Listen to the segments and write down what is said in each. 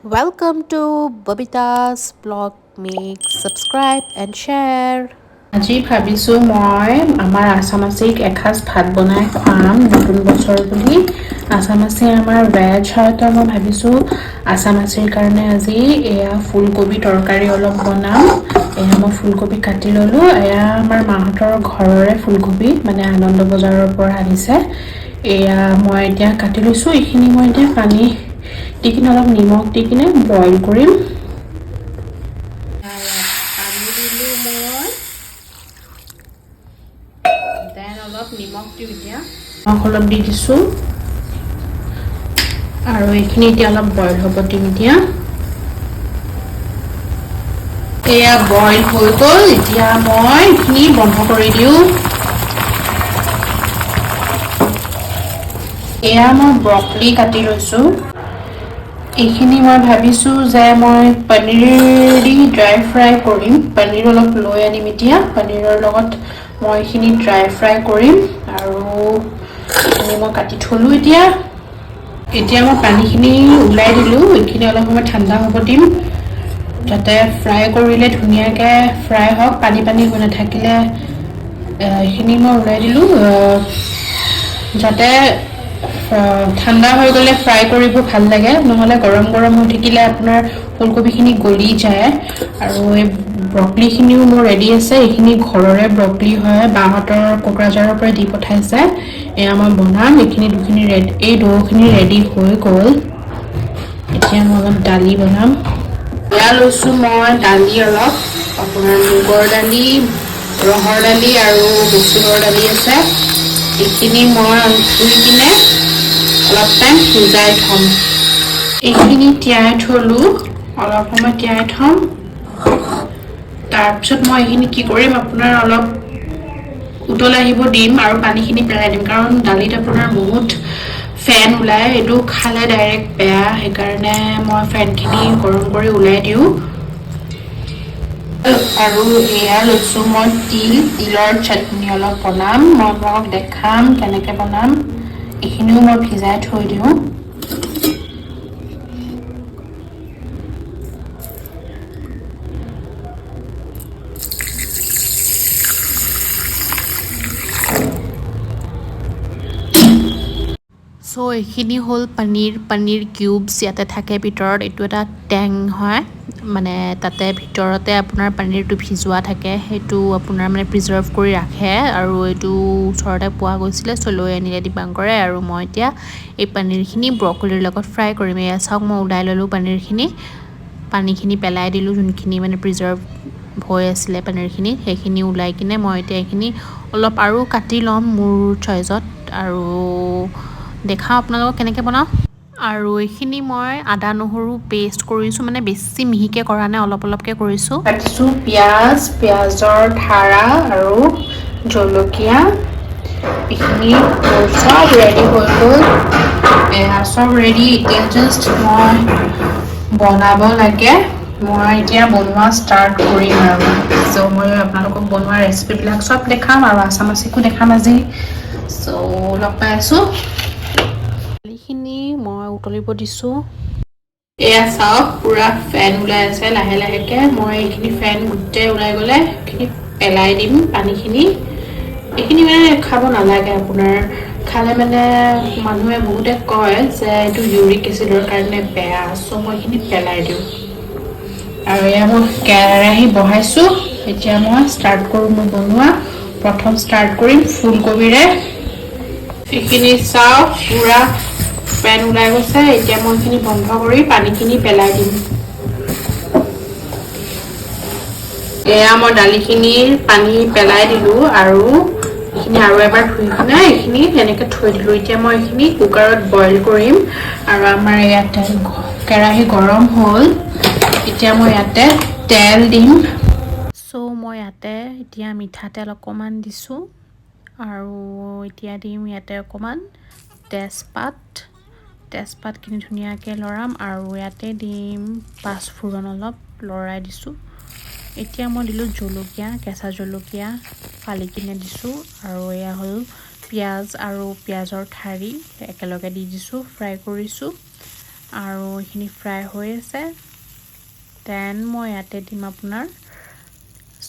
Welcome to Babita's blog. Make subscribe and share. আজি ভাবিছোঁ মই আমাৰ আছামাচিক এসাঁজ ভাত বনাই খুৱাম নতুন বছৰ বুলি। আছামাচি আমাৰ ভেজ হয়, তো মই ভাবিছোঁ আছামাচিৰ কাৰণে আজি এয়া ফুলকবি তৰকাৰী অলপ বনাম। এয়া মই ফুলকবি কাটি ল'লোঁ। এয়া আমাৰ মাহঁতৰ ঘৰৰে ফুলকবি, মানে আনন্দ বজাৰৰ পৰা আনিছে। এয়া মই এতিয়া কাটি লৈছোঁ। এইখিনি মই এতিয়া পানী দি কিনে অলপ নিমখ দি কিনে বইল কৰিম। পানী দিলোঁ মই, দেন অলপ নিমখ দিওঁ এতিয়া। নিমখ অলপ দি দিছোঁ আৰু এইখিনি এতিয়া অলপ বইল হ'ব দিম এতিয়া। এয়া বইল হৈ গ'ল। এতিয়া মই এইখিনি বন্ধ কৰি দিওঁ। এয়া মই ব্ৰকলি কাটি লৈছোঁ। এইখিনি মই ভাবিছোঁ যে মই পনীৰ দি ড্ৰাই ফ্ৰাই কৰিম। পনীৰ অলপ লৈ আনিম এতিয়া। পনীৰৰ লগত মই এইখিনি ড্ৰাই ফ্ৰাই কৰিম আৰু এইখিনি মই কাটি থ'লোঁ এতিয়া। এতিয়া মই পানীখিনি ওলাই দিলোঁ। এইখিনি অলপ সময় ঠাণ্ডা হ'ব দিম, যাতে ফ্ৰাই কৰিলে ধুনীয়াকৈ ফ্ৰাই হওক, পানী পানী হৈ নাথাকিলে। এইখিনি মই ওলাই দিলোঁ যাতে ঠাণ্ডা হৈ গ'লে ফ্ৰাই কৰিব ভাল লাগে, নহ'লে গৰম গৰম হৈ থাকিলে আপোনাৰ ফুলকবিখিনি গলি যায়। আৰু এই ব্ৰকলিখিনিও মোৰ ৰেডি আছে। এইখিনি ঘৰৰে ব্ৰকলি হয়, বাহঁতৰ কোকৰাঝাৰৰ পৰা দি পঠাইছে। এয়া মই বনাম। এইখিনি এই ডোখিনি ৰেডি হৈ গ'ল। এতিয়া মই অলপ দালি বনাম। এয়া লৈছোঁ মই দালি অলপ, আপোনাৰ মুগৰ দালি, ৰহৰ দালি আৰু মচুৰৰ দালি আছে। এইখিনি মই ধুই কিনে অলপ টাইম সিজাই থ'ম। এইখিনি তিয়াই থ'লোঁ, অলপ সময় তিয়াই থ'ম। তাৰপিছত মই এইখিনি কি কৰিম, আপোনাৰ অলপ উতল আহিব দিম আৰু পানীখিনি পেলাই দিম, কাৰণ দালিত আপোনাৰ বহুত ফেন ওলায়। এইটো খালে ডাইৰেক্ট বেয়া, সেইকাৰণে মই ফেনখিনি গৰম কৰি ওলাই দিওঁ। আৰু এয়া লৈছোঁ মই তিলৰ চাটনি অলপ বনাম। মই আপোনালোকক দেখাম কেনেকৈ বনাম। এইখিনিও মই ভিজাই থৈ দিওঁ। চ' এইখিনি হ'ল পনীৰ কিউবছ ইয়াতে থাকে ভিতৰত। এইটো এটা টেং হয়, মানে তাতে ভিতৰতে আপোনাৰ পনীৰটো ভিজোৱা থাকে। সেইটো আপোনাৰ মানে প্ৰিজাৰ্ভ কৰি ৰাখে, আৰু এইটো ওচৰতে পোৱা গৈছিলে, চ' লৈ আনিলে দীপাংকৰে। আৰু মই এতিয়া এই পনীৰখিনি ব্ৰকলিৰ লগত ফ্ৰাই কৰিম। এয়া চাওক, মই ওলাই ল'লোঁ পনীৰখিনি, পানীখিনি পেলাই দিলোঁ, যোনখিনি মানে প্ৰিজাৰ্ভ হৈ আছিলে পনীৰখিনি, সেইখিনি ওলাই কিনে মই এতিয়া এইখিনি অলপ আৰু কাটি ল'ম মোৰ চইজত, আৰু দেখাওঁ আপোনালোকক কেনেকৈ বনাওঁ। আৰু এইখিনি মই আদা নহৰু পেষ্ট কৰিছোঁ, মানে বেছি মিহিকৈ কৰা নাই, অলপ অলপকৈ কৰিছোঁ। কাটিছোঁ পিঁয়াজৰ ঠাৰা আৰু জলকীয়া। এইখিনি মোৰ চব ৰেডি হৈ গ'ল। এয়া চব ৰেডি। এতিয়া জাষ্ট মই বনাব লাগে। মই এতিয়া বনোৱা ষ্টাৰ্ট কৰিম আৰু। চ' মই আপোনালোকক বনোৱা ৰেচিপিবিলাক চব দেখাম আৰু আছামাচিকো দেখাম আজি। চ' লগ পাই আছোঁ। দালিখিনি মই উতলিব দিছোঁ। এয়া চাওক, পুৰা ফেন ওলাই আছে লাহে লাহেকৈ। মই এইখিনি ফেন গোটেই ওলাই গ'লে এইখিনি পেলাই দিম পানীখিনি। এইখিনি মানে খাব নালাগে আপোনাৰ, খালে মানে মানুহে বহুতে কয় যে এইটো ইউৰিক এচিডৰ কাৰণে বেয়া। চ' মই এইখিনি পেলাই দিওঁ। আৰু এয়া মই কেৰাহী বহাইছোঁ। এতিয়া মই ষ্টাৰ্ট কৰোঁ মোৰ বনোৱা। প্ৰথম ষ্টাৰ্ট কৰিম ফুলকবিৰে। এইখিনি চাওক, পুৰা পেন ওলাই গৈছে। এতিয়া মই এইখিনি বন্ধ কৰি পানীখিনি পেলাই দিম। এয়া মই দালিখিনিৰ পানী পেলাই দিলোঁ, আৰু এইখিনি আৰু এবাৰ ধুই কিনে এইখিনি এনেকৈ থৈ দিলোঁ। এতিয়া মই এইখিনি কুকাৰত বইল কৰিম। আৰু আমাৰ ইয়াতে কেৰাহী গৰম হ'ল। এতিয়া মই ইয়াতে তেল দিম। চ' মই ইয়াতে এতিয়া মিঠাতেল অকণমান দিছোঁ, আৰু এতিয়া দিম ইয়াতে অকণমান তেজপাতখিনি ধুনীয়াকৈ লৰাম, আৰু ইয়াতে দিম পাঁচফোৰণ অলপ লৰাই দিছোঁ। এতিয়া মই দিলোঁ জলকীয়া, কেঁচা জলকীয়া ফালি কিনে দিছোঁ, আৰু এয়া হ'ল পিঁয়াজ আৰু পিঁয়াজৰ ঠাৰি একেলগে দি দিছোঁ, ফ্ৰাই কৰিছোঁ। আৰু এইখিনি ফ্ৰাই হৈ আছে। দেন মই ইয়াতে দিম আপোনাৰ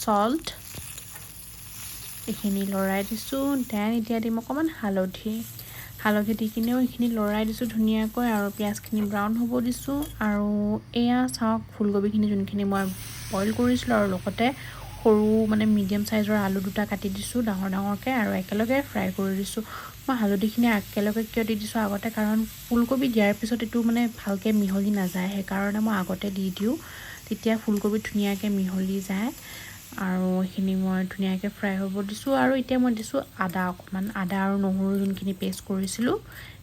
সল্ট, এইখিনি লৰাই দিছোঁ। দেন এতিয়া দিম অকণমান হালধি দি কিনেও এইখিনি লৰাই দিছোঁ ধুনীয়াকৈ, আৰু পিঁয়াজখিনি ব্ৰাউন হ'ব দিছোঁ। আৰু এয়া চাওক ফুলকবিখিনি যোনখিনি মই বইল কৰিছিলোঁ, আৰু লগতে সৰু মানে মিডিয়াম চাইজৰ আলু দুটা কাটি দিছোঁ ডাঙৰকৈ, আৰু একেলগে ফ্ৰাই কৰি দিছোঁ। মই হালধিখিনি একেলগে কিয় দি দিছোঁ আগতে, কাৰণ ফুলকবি দিয়াৰ পিছত এইটো মানে ভালকৈ মিহলি নাযায়, সেইকাৰণে মই আগতে দি দিওঁ, তেতিয়া ফুলকবি ধুনীয়াকৈ মিহলি যায়। আৰু এইখিনি মই ধুনীয়াকৈ ফ্ৰাই হ'ব দিছোঁ। আৰু এতিয়া মই দিছোঁ অকণমান আদা আৰু নহৰু যোনখিনি পেষ্ট কৰিছিলোঁ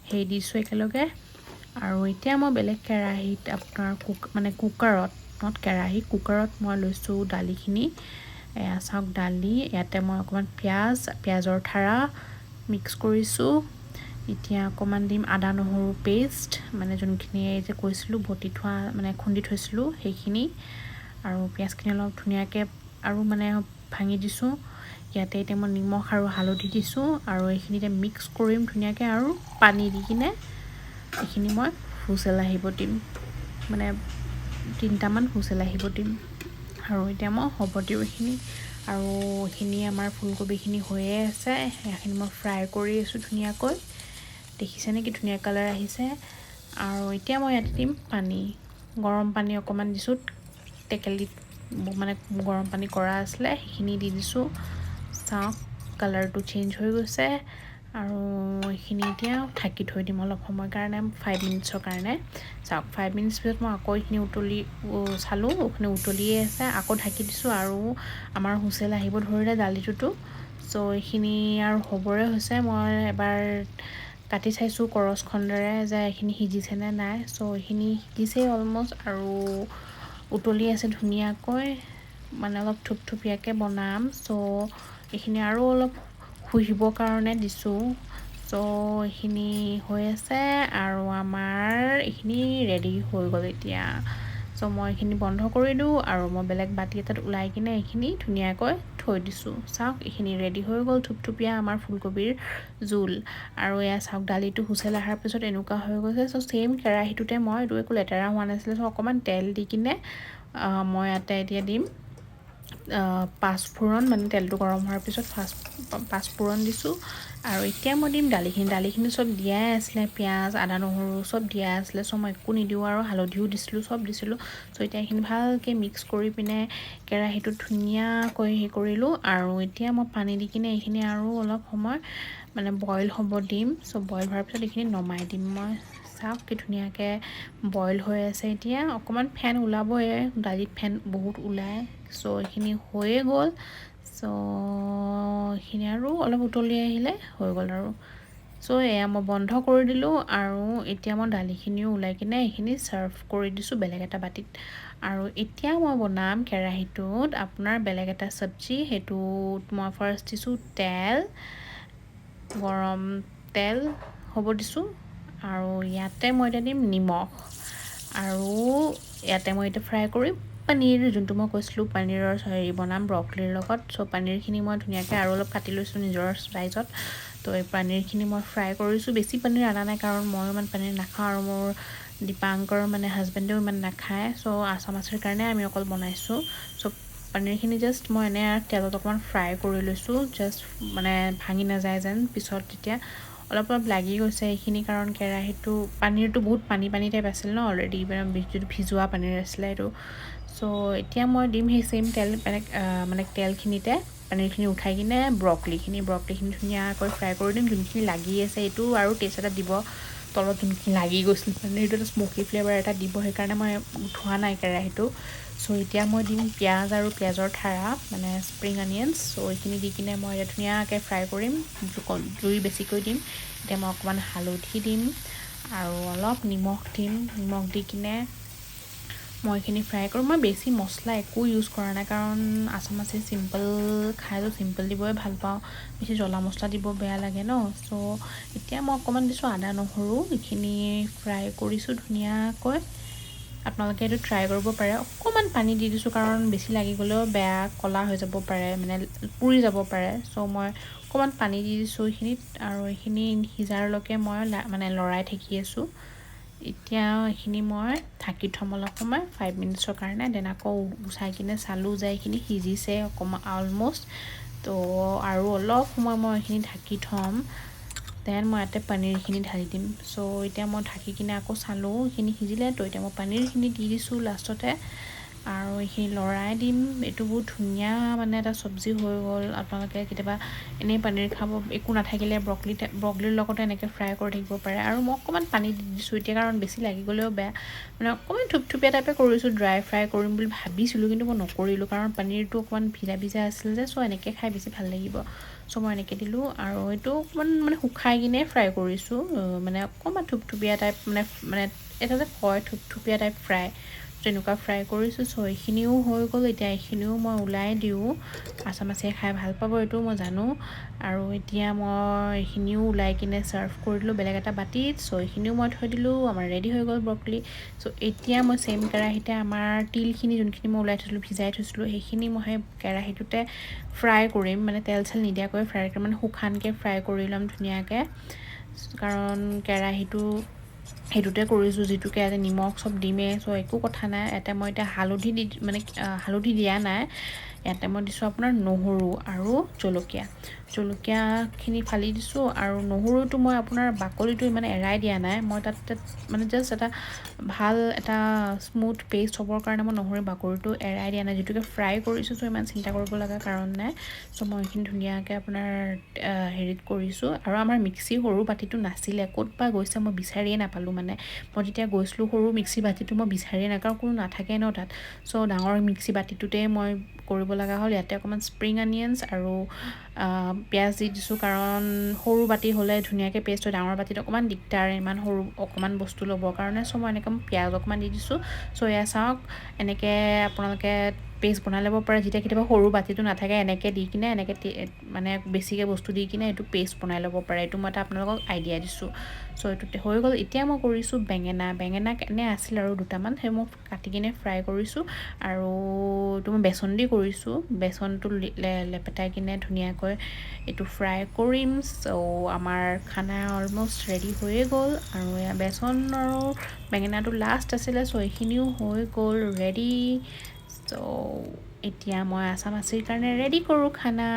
সেই দিছোঁ একেলগে। আৰু এতিয়া মই বেলেগ কেৰাহীত আপোনাৰ কুকাৰত, নট কেৰাহী, কুকাৰত মই লৈছোঁ দালিখিনি। এয়া চাওক দালি, ইয়াতে মই অকণমান পিঁয়াজৰ ঠাৰা মিক্স কৰিছোঁ। এতিয়া অকণমান দিম আদা নহৰু পেষ্ট, মানে যোনখিনি যে কৈছিলোঁ বটি থোৱা মানে খুন্দি থৈছিলোঁ সেইখিনি, আৰু পিঁয়াজখিনি অলপ ধুনীয়াকৈ আৰু মানে ভাঙি দিছোঁ। ইয়াতে এতিয়া মই নিমখ আৰু হালধি দিছোঁ, আৰু এইখিনিতে মিক্স কৰিম ধুনীয়াকৈ, আৰু পানী দি কিনে এইখিনি মই হুইচেল আহিব দিম, মানে 3টামান হুইচেল আহিব দিম। আৰু এতিয়া মই হ'ব দিওঁ এইখিনি। আৰু এইখিনি আমাৰ ফুলকবিখিনি হৈয়ে আছে, সেইখিনি মই ফ্ৰাই কৰি আছোঁ ধুনীয়াকৈ, দেখিছেনে কি ধুনীয়া কালাৰ আহিছে। আৰু এতিয়া মই ইয়াতে দিম পানী, গৰম পানী অকণমান দিছোঁ, টেকেলিত মানে গৰম পানী কৰা আছিলে সেইখিনি দি দিছোঁ। চাওক কালাৰটো চেঞ্জ হৈ গৈছে। আৰু এইখিনি এতিয়া ঢাকি থৈ দিম অলপ সময়ৰ কাৰণে, 5 মিনিটছৰ কাৰণে। চাওক 5 মিনিটছ পিছত মই আকৌ এইখিনি চালোঁ, এইখিনি উতলিয়ে আছে, আকৌ ঢাকি দিছোঁ। আৰু আমাৰ হুইচেল আহিব ধৰিলে দালিটোতো, চ' এইখিনি আৰু হ'বৰে হৈছে। মই এবাৰ কাটি চাইছোঁ কৰচ খন্দেৰে যে এইখিনি সিজিছেনে নাই, চ' এইখিনি সিজিছেই অলম'ষ্ট, আৰু উতলি আছে ধুনীয়াকৈ, মানে অলপ থুপথুপীয়াকৈ বনাম। চ' এইখিনি আৰু অলপ শুহিবৰ কাৰণে দিছোঁ। চ' এইখিনি হৈ আছে, আৰু আমাৰ এইখিনি ৰেডি হৈ গ'ল এতিয়া। চ' মই এইখিনি বন্ধ কৰি দিওঁ, আৰু মই বেলেগ বাতি এটাত ওলাই কিনে এইখিনি ধুনীয়াকৈ থৈ দিছোঁ। চাওক এইখিনি ৰেডি হৈ গ'ল, থুপথুপীয়া আমাৰ ফুলকবিৰ জোল। আৰু এয়া চাওক দালিটো হুইচেল অহাৰ পিছত এনেকুৱা হৈ গৈছে। চ' ছেইম কেৰাহীটোতে মই, এইটো একো লেতেৰা হোৱা নাছিলে, চ' অকণমান তেল দি কিনে মই ইয়াতে এতিয়া দিম পাঁচফোৰণ, মানে তেলটো গৰম হোৱাৰ পিছত পাঁচফোৰণ দিছোঁ। আৰু এতিয়া মই দিম দালিখিনি চব দিয়াই আছিলে, পিঁয়াজ আদা নহৰু চব দিয়াই আছিলে, চ' মই একো নিদিওঁ, আৰু হালধিও দিছিলোঁ, চব দিছিলোঁ। চ' এতিয়া এইখিনি ভালকৈ মিক্স কৰি পিনে কেৰাহীটোত ধুনীয়াকৈ কৰিলোঁ। আৰু এতিয়া মই পানী দি কিনে এইখিনি আৰু অলপ সময় মানে বইল হ'ব দিম। চ' বইল হোৱাৰ পিছত এইখিনি নমাই দিম মই। চাওক কি ধুনীয়াকৈ বইল হৈ আছে। এতিয়া অকণমান ফেন ওলাবই, দালিত ফেন বহুত ওলায়। চ' এইখিনি হৈয়ে গ'ল। চ' এইখিনি আৰু অলপ উতলি আহিলে হৈ গ'ল আৰু। চ' এয়া মই বন্ধ কৰি দিলোঁ, আৰু এতিয়া মই দালিখিনিও ওলাই কিনে এইখিনি ছাৰ্ভ কৰি দিছোঁ বেলেগ এটা বাতিত। আৰু এতিয়া মই বনাম কেৰাহীটোত আপোনাৰ বেলেগ এটা চব্জি। সেইটোত মই ফাৰ্ষ্ট দিছোঁ গৰম তেল হ'ব দিছোঁ, আৰু ইয়াতে মই এতিয়া দিম নিমখ, আৰু ইয়াতে মই এতিয়া ফ্ৰাই কৰিম পনীৰ, যোনটো মই কৈছিলোঁ পনীৰৰ বনাম ব্ৰকলিৰ লগত। চ' পনীৰখিনি মই ধুনীয়াকৈ আৰু অলপ কাটি লৈছোঁ নিজৰ চাইজত। তো এই পনীৰখিনি মই ফ্ৰাই কৰিছোঁ, বেছি পনীৰ অনা নাই, কাৰণ মই ইমান পনীৰ নাখাওঁ, আৰু মোৰ দীপাংকৰ মানে হাজবেণ্ডেও ইমান নাখায়। চ' আছামাছিৰ কাৰণে আমি অকল বনাইছোঁ। চ' পনীৰখিনি জাষ্ট মই এনে তেলত অকণমান ফ্ৰাই কৰি লৈছোঁ, জাষ্ট মানে ভাঙি নাযায় যেন, পিছত তেতিয়া অলপ লাগি গৈছে এইখিনি, কাৰণ পনীৰটো বহুত পানী টাইপ আছিল ন অলৰেডি, যিটো ভিজোৱা পনীৰ আছিলে এইটো। চ' এতিয়া মই দিম সেই ছেইম তেল মানে তেলখিনিতে পনীৰখিনি উঠাই কিনে ব্ৰকলিখিনি ধুনীয়াকৈ ফ্ৰাই কৰি দিম। যোনখিনি লাগি আছে এইটো আৰু টেষ্ট এটা দিব, তলত যোনখিনি লাগি গৈছিল পনীৰটো এটা স্ম'কি ফ্লেভাৰ এটা দিব, সেইকাৰণে মই উঠোৱা নাই কেৰাহীটো। চ' এতিয়া মই দিম পিঁয়াজ আৰু পিঁয়াজৰ ঠাৰা, মানে স্প্ৰিং অনিয়নছ। চ' এইখিনি দি কিনে মই এতিয়া ধুনীয়াকৈ ফ্ৰাই কৰিম, জুই বেছিকৈ দিম। এতিয়া মই অকণমান হালধি দিম, আৰু অলপ নিমখ দিম, নিমখ দি কিনে মই এইখিনি ফ্ৰাই কৰোঁ। মই বেছি মছলা একো ইউজ কৰা নাই, কাৰণ আছামাছি চিম্পল খাই, চিম্পল দিবই ভাল পাওঁ, বেছি জ্বলা মছলা দিব বেয়া লাগে ন। চ' এতিয়া মই অকণমান দিছোঁ আদা নহৰু, এইখিনি ফ্ৰাই কৰিছোঁ ধুনীয়াকৈ। আপোনালোকে এইটো ট্ৰাই কৰিব পাৰে। অকণমান পানী দি দিছোঁ, কাৰণ বেছি লাগি গ'লেও বেয়া ক'লা হৈ যাব পাৰে, মানে পুৰি যাব পাৰে। চ' মই অকণমান পানী দি দিছোঁ এইখিনিত, আৰু এইখিনি সিজাৰলৈকে মই মানে লৰাই থাকি আছোঁ। এতিয়া এইখিনি মই ঢাকি থ'ম অলপ সময় 5 মিনিটছৰ কাৰণে। দেন আকৌ গুচাই কিনে চালোঁ যে এইখিনি সিজিছে অকণমান অলম'ষ্ট। তো আৰু অলপ সময় মই এইখিনি ঢাকি থ'ম। দেন মই ইয়াতে পনীৰখিনি ঢালি দিম। চ' এতিয়া মই ঢাকি কিনে আকৌ চালোঁ এইখিনি সিজিলে। তো এতিয়া মই পনীৰখিনি দি দিছোঁ লাষ্টতে আৰু এইখিনি লৰাই দিম। এইটো বহুত ধুনীয়া মানে এটা চব্জি হৈ গ'ল। আপোনালোকে কেতিয়াবা এনেই পনীৰ খাব একো নাথাকিলে ব্ৰকলিৰ লগতে এনেকৈ ফ্ৰাই কৰি থাকিব পাৰে। আৰু মই অকণমান পানী দি দিছোঁ এতিয়া, কাৰণ বেছি লাগি গ'লেও বেয়া। মানে অকণমান থুপথুপীয়া টাইপে কৰিছোঁ, ড্ৰাই ফ্ৰাই কৰিম বুলি ভাবিছিলোঁ, কিন্তু মই নকৰিলোঁ কাৰণ পনীৰটো অকণমান ভিজা ভিজা আছিল যে। চ' এনেকৈ খাই বেছি ভাল লাগিব। চ' মই এনেকৈ দিলোঁ আৰু এইটো অকণমান মানে শুকাই কিনে ফ্ৰাই কৰিছোঁ, মানে অকণমান থুপথুপীয়া টাইপ মানে এটা যে কয় থুপথুপীয়া টাইপ ফ্ৰাই, তেনেকুৱা ফ্ৰাই কৰিছোঁ। চ' এইখিনিও হৈ গ'ল। এতিয়া এইখিনিও মই ওলাই দিওঁ। আছা মাছিয়ে খাই ভাল পাব এইটো মই জানো। আৰু এতিয়া মই এইখিনিও ওলাই কিনে ছাৰ্ভ কৰি দিলোঁ বেলেগ এটা বাতিত। চ' এইখিনিও মই থৈ দিলোঁ। আমাৰ ৰেডি হৈ গ'ল ব্ৰকলি। চ' এতিয়া মই ছেম কেৰাহীতে আমাৰ তিলখিনি যোনখিনি মই ওলাই থৈছিলোঁ ভিজাই থৈছিলোঁ, সেইখিনি মই সেই কেৰাহীটোতে ফ্ৰাই কৰিম। মানে তেল চেল নিদিয়াকৈ ফ্ৰাই কৰিম, মানে শুকানকৈ ফ্ৰাই কৰি ল'ম ধুনীয়াকৈ। কাৰণ কেৰাহীটো সেইটোতে কৰিছোঁ, যিটোকে ইয়াতে নিমখ চব দিমেই। চ' একো কথা নাই। ইয়াতে মই এতিয়া হালধি দিয়া নাই। ইয়াতে মই দিছোঁ আপোনাৰ নহৰু আৰু জলকীয়াখিনি ফালি দিছোঁ। আৰু নহৰুটো মই আপোনাৰ বাকলিটো ইমান এৰাই দিয়া নাই। মই তাত মানে জাষ্ট এটা ভাল এটা স্মুথ পেষ্ট হ'বৰ কাৰণে মই নহৰু বাকলিটো এৰাই দিয়া নাই। যিটোকে ফ্ৰাই কৰিছোঁ, চ' ইমান চিন্তা কৰিব লগা কাৰণ নাই। চ' মই এইখিনি ধুনীয়াকৈ আপোনাৰ হেৰিত কৰিছোঁ। আৰু আমাৰ মিক্সি সৰু বাতিটো নাছিলে, ক'ত বা গৈছে মই বিচাৰিয়ে নাপালোঁ। মানে মই যেতিয়া গৈছিলোঁ সৰু মিক্সি বাতিটো মই বিচাৰিয়ে নাই, কাৰণ কোনো নাথাকে ন তাত। চ' ডাঙৰ মিক্সি বাতিটোতে মই কৰিব লগা হ'ল। ইয়াতে অকণমান স্প্ৰিং অনিয়নছ আৰু পিঁয়াজ দি দিছোঁ, কাৰণ সৰু বাতি হ'লে ধুনীয়াকৈ পেষ্ট হয়। ডাঙৰ বাতিত অকণমান দিগদাৰ ইমান সৰু অকণমান বস্তু ল'বৰ কাৰণে। চ' মই এনেকৈ পিঁয়াজ অকণমান দি দিছোঁ। চ' এয়া চাওক, এনেকৈ আপোনালোকে পেষ্ট বনাই ল'ব পাৰে। যেতিয়া কেতিয়াবা সৰু বাতিটো নাথাকে, এনেকৈ দি কিনে এনেকৈ মানে বেছিকৈ বস্তু দি কিনে এইটো পেষ্ট বনাই ল'ব পাৰে। এইটো মই এটা আপোনালোকক আইডিয়া দিছোঁ। চ' এইটো হৈ গ'ল। এতিয়া মই কৰিছোঁ বেঙেনা এনে আছিল আৰু দুটামান, সেই মই কাটি কিনে ফ্ৰাই কৰিছোঁ। আৰু এইটো মই বেচন দি কৰিছোঁ। বেচনটো লেপেটাই কিনে ধুনীয়াকৈ এইটো ফ্ৰাই কৰিম। চ' আমাৰ খানা অলম'ষ্ট ৰেডি হৈয়ে গ'ল। আৰু এয়া বেচন আৰু বেঙেনাটো লাষ্ট আছিলে। চ' এইখিনিও হৈ গ'ল ৰেডি। চ' এতিয়া মই আছা মাছিৰ কাৰণে ৰেডি কৰোঁ খানা।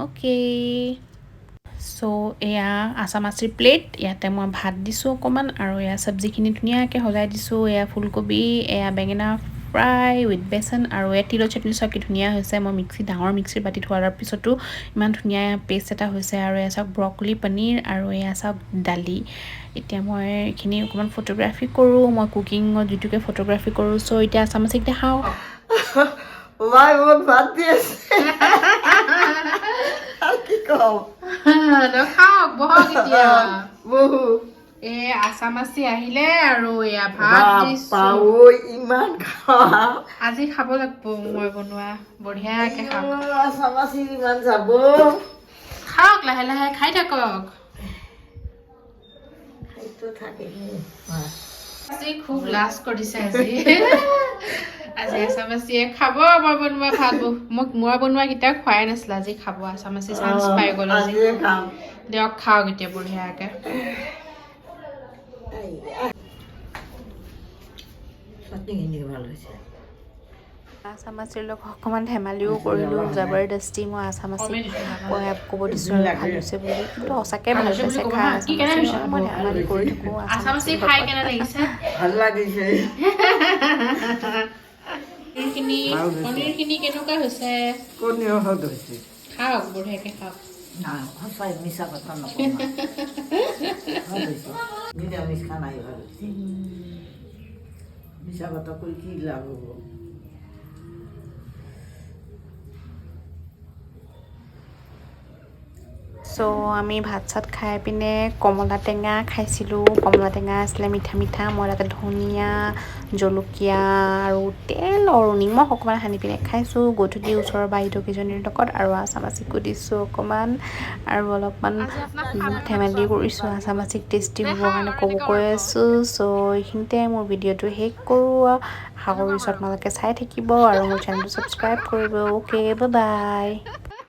অ'কে। চ' এয়া আছা মাছিৰ প্লেট। ইয়াতে মই ভাত দিছোঁ অকণমান, আৰু এয়া চব্জিখিনি ধুনীয়াকৈ সজাই দিছোঁ। এয়া ফুলকবি, এয়া বেঙেনা ফ্ৰাই উইথ বেচন, আৰু এয়া তিলৰ চাটনি চাওক কি ধুনীয়া হৈছে। মই ডাঙৰ মিক্সিৰ বাতিত হোৱাৰ পিছতো ইমান ধুনীয়া পেষ্ট এটা হৈছে। আৰু এয়া চাওক ব্ৰকলি পনীৰ, আৰু এয়া চাওক দালি। এতিয়া মই এইখিনি অকণমান ফটোগ্ৰাফী কৰোঁ। মই কুকিঙত যিটোকে ফটোগ্ৰাফী কৰোঁ। চ' এতিয়া আছা মাছিক দেখাওঁ। মাই মোক ভাত দি আছে। আৰু কি কম? খাওক, বহক এতিয়া। বহু এ আছা মাছি আহিলে আৰু এয়া ভাত দিছোঁ। ইমান খোৱা আজি খাব লাগিব মই বনোৱা বঢ়িয়াকৈ খাওক। চাবাচি ইমান যাব। খাওক, লাহে লাহে খাই থাকক। সেইটো থাকে। আজি খুব লাজ কৰিছে আজি। আজি আছা মাছিয়ে খাব মই বনোৱা ভাত। মই বনোৱা কেইটা খোৱাই নাছিলে, আজি খাব। আছা মাছি চান্স পাই গ'ল আজি। দিয়ক খাওক এতিয়া বঢ়িয়াকৈ। ভাল হৈছে। আছা মাছিৰ লগত অকণমান ধেমালিও কৰিলোঁ। জবৰদস্তি মই আছা মাছিক ক'ব দিছোঁ আৰু ভাল হৈছে বুলি। কিন্তু সঁচাকৈ ভাল পাইছে খাই আছা মাছি। মই ধেমালি কৰি থাকোঁ আছা মাছি খাই কেনে লাগিছে। ভাল লাগিছে। পনীৰখিনি কেনেকুৱা হৈছে? খাওক, বঢ়িয়াকৈ খাওক। সঁচাই মিছা কথা নকওঁ। নিৰামিষ খানাই ভাল হৈছে। মিছা কথা কৈ কি লাভ হ'ব? চ' আমি ভাত চাত খাই পিনে কমলা টেঙা খাইছিলোঁ। কমলা টেঙা আছিলে মিঠা মিঠা। মই তাতে ধনিয়া, জলকীয়া আৰু তেল আৰু নিমখ অকণমান সানি পিনে খাইছোঁ গধূলি ওচৰৰ বাইদেউকেইজনীৰ লগত। আৰু আছা মাছিকো দিছোঁ অকণমান, আৰু অলপমান ধেমালি কৰিছোঁ আছা মাছিক টেষ্টি হ'বৰ কাৰণে কৈ আছোঁ। চ' এইখিনিতে মোৰ ভিডিঅ'টো শেষ কৰোঁ। আশা কৰিছোঁ আপোনালোকে চাই থাকিব আৰু মোৰ চেনেলটো ছাবস্ক্ৰাইব কৰিব। Okay, bye bye.